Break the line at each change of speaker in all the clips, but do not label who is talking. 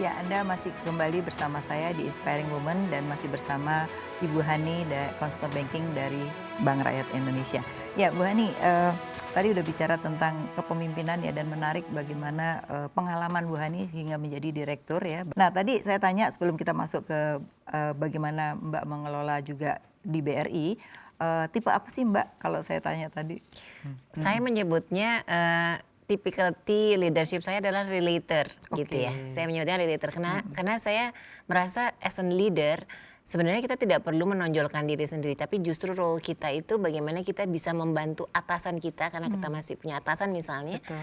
Ya, Anda masih kembali bersama saya di Inspiring Women dan masih bersama Ibu Hani, Consumer Banking dari Bank Rakyat Indonesia. Ya, Bu Hani, tadi udah bicara tentang kepemimpinan ya dan menarik bagaimana pengalaman Bu Hani hingga menjadi direktur ya. Nah, tadi saya tanya sebelum kita masuk ke bagaimana Mbak mengelola juga di BRI, tipe apa sih Mbak kalau saya tanya tadi?
Saya menyebutnya typicality leadership saya adalah relator gitu
Oke.
ya. Saya menyebutnya relator karena saya merasa as a leader sebenarnya kita tidak perlu menonjolkan diri sendiri, tapi justru role kita itu bagaimana kita bisa membantu atasan kita karena kita masih punya atasan misalnya.
Betul.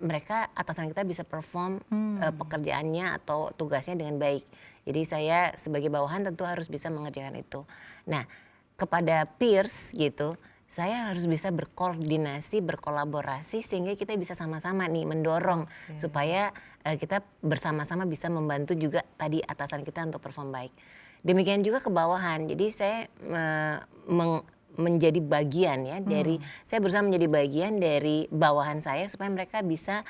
Mereka atasan kita bisa perform pekerjaannya atau tugasnya dengan baik. Jadi saya sebagai bawahan tentu harus bisa mengerjakan itu. Nah, kepada peers gitu, saya harus bisa berkoordinasi, berkolaborasi sehingga kita bisa sama-sama nih mendorong supaya kita bersama-sama bisa membantu juga tadi atasan kita untuk perform baik. Demikian juga ke bawahan. Jadi saya menjadi bagian ya dari saya berusaha menjadi bagian dari bawahan saya supaya mereka bisa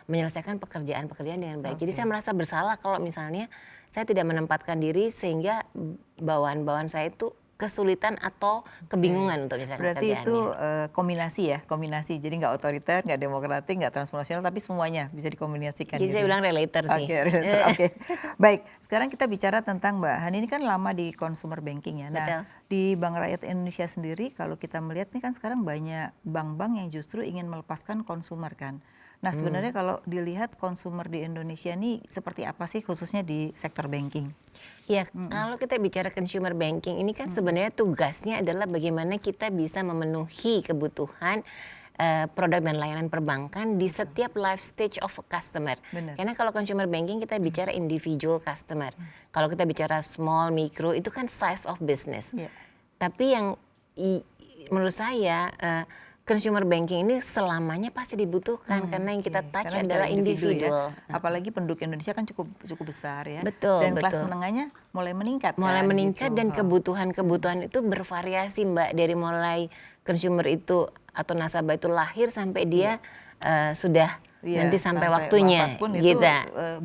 menyelesaikan pekerjaan-pekerjaan dengan baik. Jadi saya merasa bersalah kalau misalnya saya tidak menempatkan diri sehingga bawahan-bawahan saya itu kesulitan atau kebingungan untuk menyelesaikan
Berarti
pekerjaannya.
itu kombinasi ya, kombinasi. Jadi nggak otoriter, nggak demokratik, nggak transnasional, tapi semuanya bisa dikombinasikan.
Jadi
gitu
saya
ya.
bilang relator sih.
Oke, relator, oke. Baik, sekarang kita bicara tentang Mbak Hani ini kan lama di consumer banking ya. Nah,
Betul.
di Bank Rakyat Indonesia sendiri kalau kita melihat nih kan sekarang banyak bank-bank yang justru ingin melepaskan konsumer kan. Nah, sebenarnya kalau dilihat konsumer di Indonesia ini seperti apa sih khususnya di sektor banking?
Ya, kalau kita bicara consumer banking ini kan sebenarnya tugasnya adalah bagaimana kita bisa memenuhi kebutuhan produk dan layanan perbankan di setiap life stage of a customer.
Benar.
Karena kalau consumer banking kita bicara individual customer. Kalau kita bicara small, micro itu kan size of business.
Iya.
Tapi yang menurut saya consumer banking ini selamanya pasti dibutuhkan karena yang kita touch
Karena
adalah
bicara individu
individual.
ya. Apalagi penduduk Indonesia kan cukup besar ya.
Betul,
Dan kelas
betul.
menengahnya mulai meningkat
Mulai
kan,
meningkat
gitu.
dan kebutuhan-kebutuhan itu bervariasi Mbak, dari mulai consumer itu atau nasabah itu lahir sampai dia sudah
Iya,
nanti sampai
wafat
waktunya
pun itu
gitu.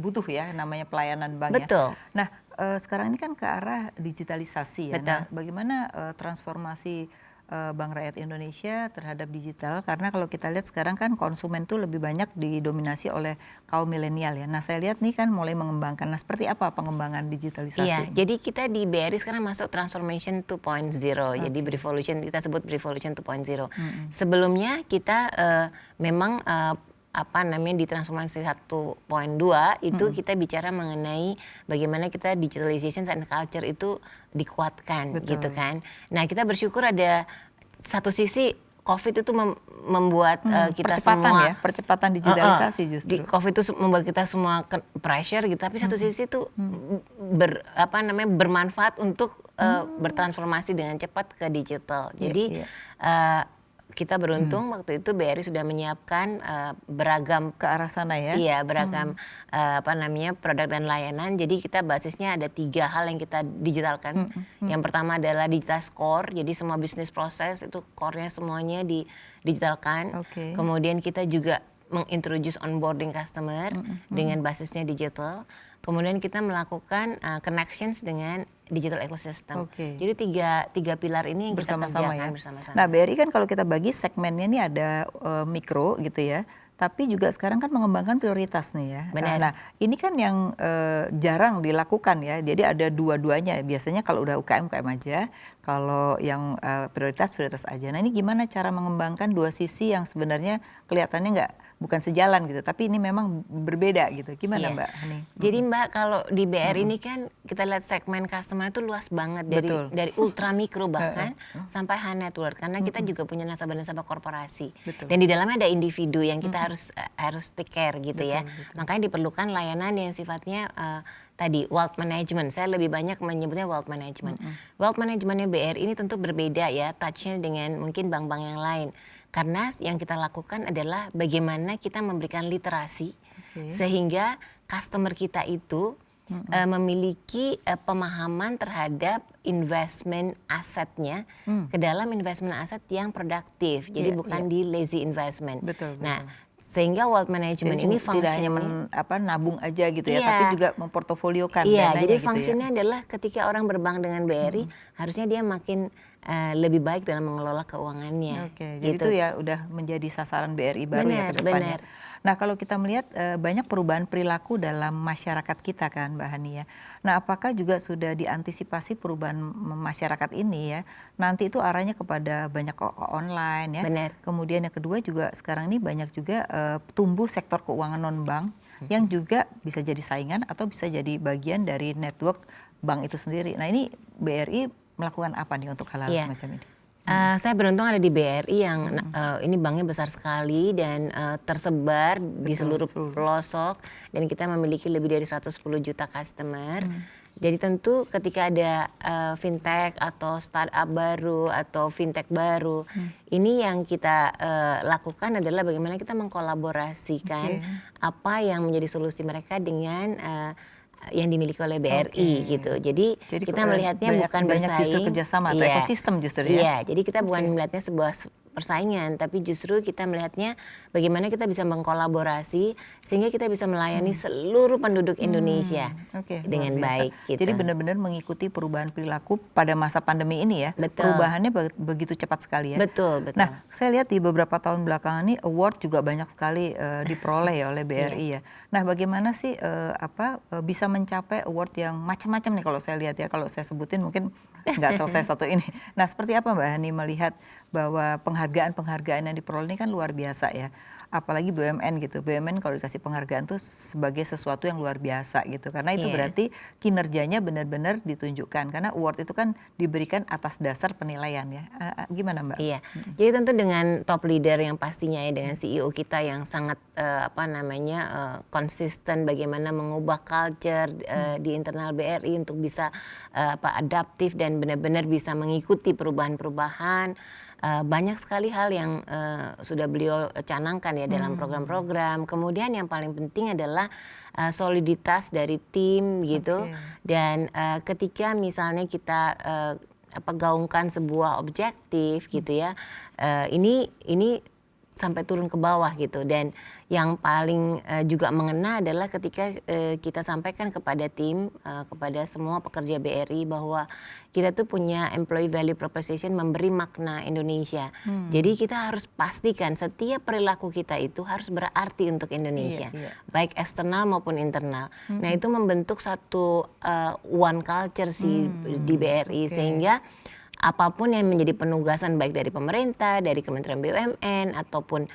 butuh ya namanya pelayanan bank ya.
Betul.
Nah, sekarang ini kan ke arah digitalisasi ya.
Betul.
Nah, bagaimana transformasi Bank Rakyat Indonesia terhadap digital? Karena kalau kita lihat sekarang kan konsumen tuh lebih banyak didominasi oleh kaum milenial ya. Nah, saya lihat nih kan mulai mengembangkan. Nah, seperti apa pengembangan digitalisasi?
Iya, jadi kita di BRI sekarang masuk transformation 2.0. Jadi revolution, kita sebut revolution 2.0. Sebelumnya kita memang di transformasi 1.2 itu kita bicara mengenai bagaimana kita digitalization and culture itu dikuatkan.
Betul.
Gitu kan. Nah, kita bersyukur ada satu sisi COVID itu membuat kita
percepatan
semua
ya, percepatan digitalisasi justru.
COVID itu membuat kita semua pressure gitu, tapi satu sisi itu bermanfaat untuk bertransformasi dengan cepat ke digital. Jadi kita beruntung waktu itu BRI sudah menyiapkan beragam
Ke arah sana ya.
Iya, beragam produk dan layanan. Jadi kita basisnya ada 3 hal yang kita digitalkan. Yang pertama adalah digital core. Jadi semua bisnis proses itu core-nya semuanya digitalkan.
Oke.
Kemudian kita juga mengintroduce onboarding customer dengan basisnya digital. Kemudian kita melakukan connections dengan digital ecosystem.
Oke.
Jadi tiga pilar ini yang
bersama-sama
kita
ya.
kerjakan bersama-sama.
Nah, BRI kan kalau kita bagi segmennya ini ada mikro gitu ya. Tapi juga sekarang kan mengembangkan prioritas nih ya.
Benar.
Nah, ini kan yang jarang dilakukan ya. Jadi ada dua-duanya. Biasanya kalau udah UKM aja, kalau yang prioritas aja. Nah, ini gimana cara mengembangkan dua sisi yang sebenarnya kelihatannya bukan sejalan gitu, tapi ini memang berbeda gitu. Gimana
Iya.
Mbak Hani?
Jadi Mbak, kalau di BRI ini kan kita lihat segmen customer itu luas banget dari ultra mikro bahkan sampai high net worth, karena kita juga punya nasabah-nasabah korporasi.
Betul.
Dan di dalamnya ada individu yang kita harus take care gitu ya. Makanya diperlukan layanan yang sifatnya tadi wealth management. Saya lebih banyak menyebutnya wealth management. Wealth managementnya BRI ini tentu berbeda ya touch-nya dengan mungkin bank-bank yang lain. Karena yang kita lakukan adalah bagaimana kita memberikan literasi sehingga customer kita itu memiliki pemahaman terhadap investment asetnya ke dalam investment aset yang produktif. Jadi bukan di lazy investment.
Betul.
Nah, Sehingga wealth
Jadi
management ini
tidak hanya
fungsinya
nabung aja gitu ya,
iya.
tapi juga memportofoliokan
Iya,
dananya
jadi
gitu ya.
fungsinya adalah ketika orang berbank dengan BRI, harusnya dia makin lebih baik dalam mengelola keuangannya.
Oke, jadi itu
Gitu.
ya udah menjadi sasaran BRI baru ya
Benar,
ke depannya.
benar.
Nah, kalau kita melihat banyak perubahan perilaku dalam masyarakat kita kan, Mbak Hani ya. Nah, apakah juga sudah diantisipasi perubahan masyarakat ini ya? Nanti itu arahnya kepada banyak online ya.
Benar.
Kemudian yang kedua juga sekarang ini banyak juga tumbuh sektor keuangan non bank yang juga bisa jadi saingan atau bisa jadi bagian dari network bank itu sendiri. Nah, ini BRI melakukan apa nih untuk hal-hal
Iya.
semacam ini?
Saya beruntung ada di BRI yang ini banknya besar sekali dan tersebar di
Betul,
seluruh
seluruh.
pelosok dan kita memiliki lebih dari 110 juta customer. Jadi tentu ketika ada fintech atau startup baru atau fintech baru, ini yang kita lakukan adalah bagaimana kita mengkolaborasikan apa yang menjadi solusi mereka dengan yang dimiliki oleh BRI gitu. Jadi kita melihatnya bukan
banyak justru
bersaing.
kerjasama atau
Iya.
ekosistem justru ya.
Iya, jadi kita bukan melihatnya sebuah persaingan, tapi justru kita melihatnya bagaimana kita bisa mengkolaborasi sehingga kita bisa melayani seluruh penduduk Indonesia
Oke,
dengan
luar biasa.
baik gitu.
Jadi benar-benar mengikuti perubahan perilaku pada masa pandemi ini ya.
Betul.
Perubahannya begitu cepat sekali ya.
Betul, betul.
Nah, saya lihat di beberapa tahun belakangan ini award juga banyak sekali diperoleh ya oleh BRI ya. Nah, bagaimana sih bisa mencapai award yang macam-macam nih kalau saya lihat ya. Kalau saya sebutin mungkin nggak selesai satu ini. Nah, seperti apa Mbak Hani melihat bahwa penghargaan-penghargaan yang diperoleh ini kan luar biasa ya. Apalagi BUMN gitu. BUMN kalau dikasih penghargaan tuh sebagai sesuatu yang luar biasa gitu. Karena itu berarti kinerjanya benar-benar ditunjukkan. Karena award itu kan diberikan atas dasar penilaian ya. Gimana Mbak?
Iya, jadi tentu dengan top leader yang pastinya ya dengan CEO kita yang sangat konsisten bagaimana mengubah culture di internal BRI untuk bisa adaptif dan benar-benar bisa mengikuti perubahan-perubahan. Banyak sekali hal yang sudah beliau canangkan ya dalam program-program. Kemudian yang paling penting adalah soliditas dari tim gitu. Dan ketika misalnya kita gaungkan sebuah objektif gitu ya, ini sampai turun ke bawah gitu. Dan yang paling juga mengena adalah ketika kita sampaikan kepada tim, kepada semua pekerja BRI bahwa kita tuh punya employee value proposition memberi makna Indonesia. Jadi kita harus pastikan setiap perilaku kita itu harus berarti untuk Indonesia, baik eksternal maupun internal. Nah, itu membentuk satu one culture sih di BRI sehingga apapun yang menjadi penugasan baik dari pemerintah, dari Kementerian BUMN ataupun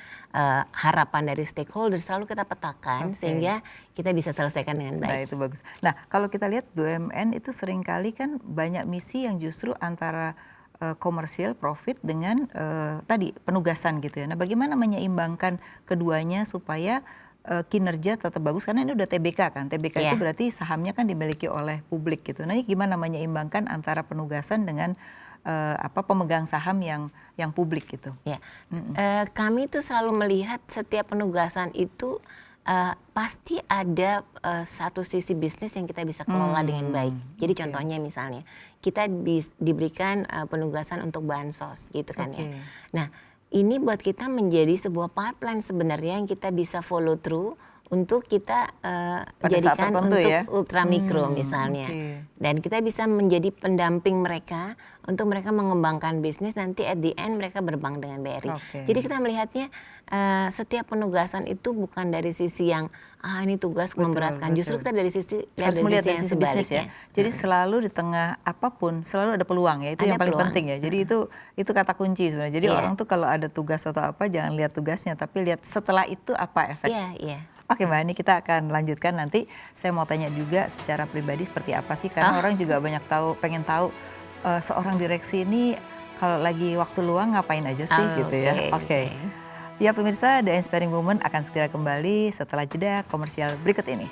harapan dari stakeholder selalu kita petakan sehingga kita bisa selesaikan dengan baik.
Nah, itu bagus. Nah, kalau kita lihat BUMN itu seringkali kan banyak misi yang justru antara komersial profit dengan tadi penugasan gitu ya. Nah, bagaimana menyeimbangkan keduanya supaya kinerja tetap bagus karena ini udah TBK kan. TBK itu berarti sahamnya kan dimiliki oleh publik gitu. Nah, ini gimana menyeimbangkan antara penugasan dengan pemegang saham yang publik gitu.
Ya, kami tuh selalu melihat setiap penugasan itu pasti ada satu sisi bisnis yang kita bisa kelola dengan baik. Jadi contohnya misalnya kita diberikan penugasan untuk bansos gitu kan ya. Nah, ini buat kita menjadi sebuah pipeline sebenarnya yang kita bisa follow through untuk kita jadikan untuk ultramikro misalnya. Dan kita bisa menjadi pendamping mereka untuk mereka mengembangkan bisnis, nanti at the end mereka berbank dengan BRI. Jadi kita melihatnya setiap penugasan itu bukan dari sisi yang ini tugas memberatkan. Justru kita dari sisi
harus melihat dari sisi bisnis ya. Jadi selalu di tengah apapun selalu ada peluang ya. Itu yang paling penting ya. Jadi itu kata kunci sebenarnya. Jadi orang tuh kalau ada tugas atau apa jangan lihat tugasnya tapi lihat setelah itu apa efek. Oke Mbak Hani, kita akan lanjutkan nanti. Saya mau tanya juga secara pribadi seperti apa sih, karena orang juga banyak pengen tahu seorang direksi ini kalau lagi waktu luang ngapain aja sih gitu ya. Ya pemirsa, The Inspiring Woman akan segera kembali setelah jeda komersial berikut ini.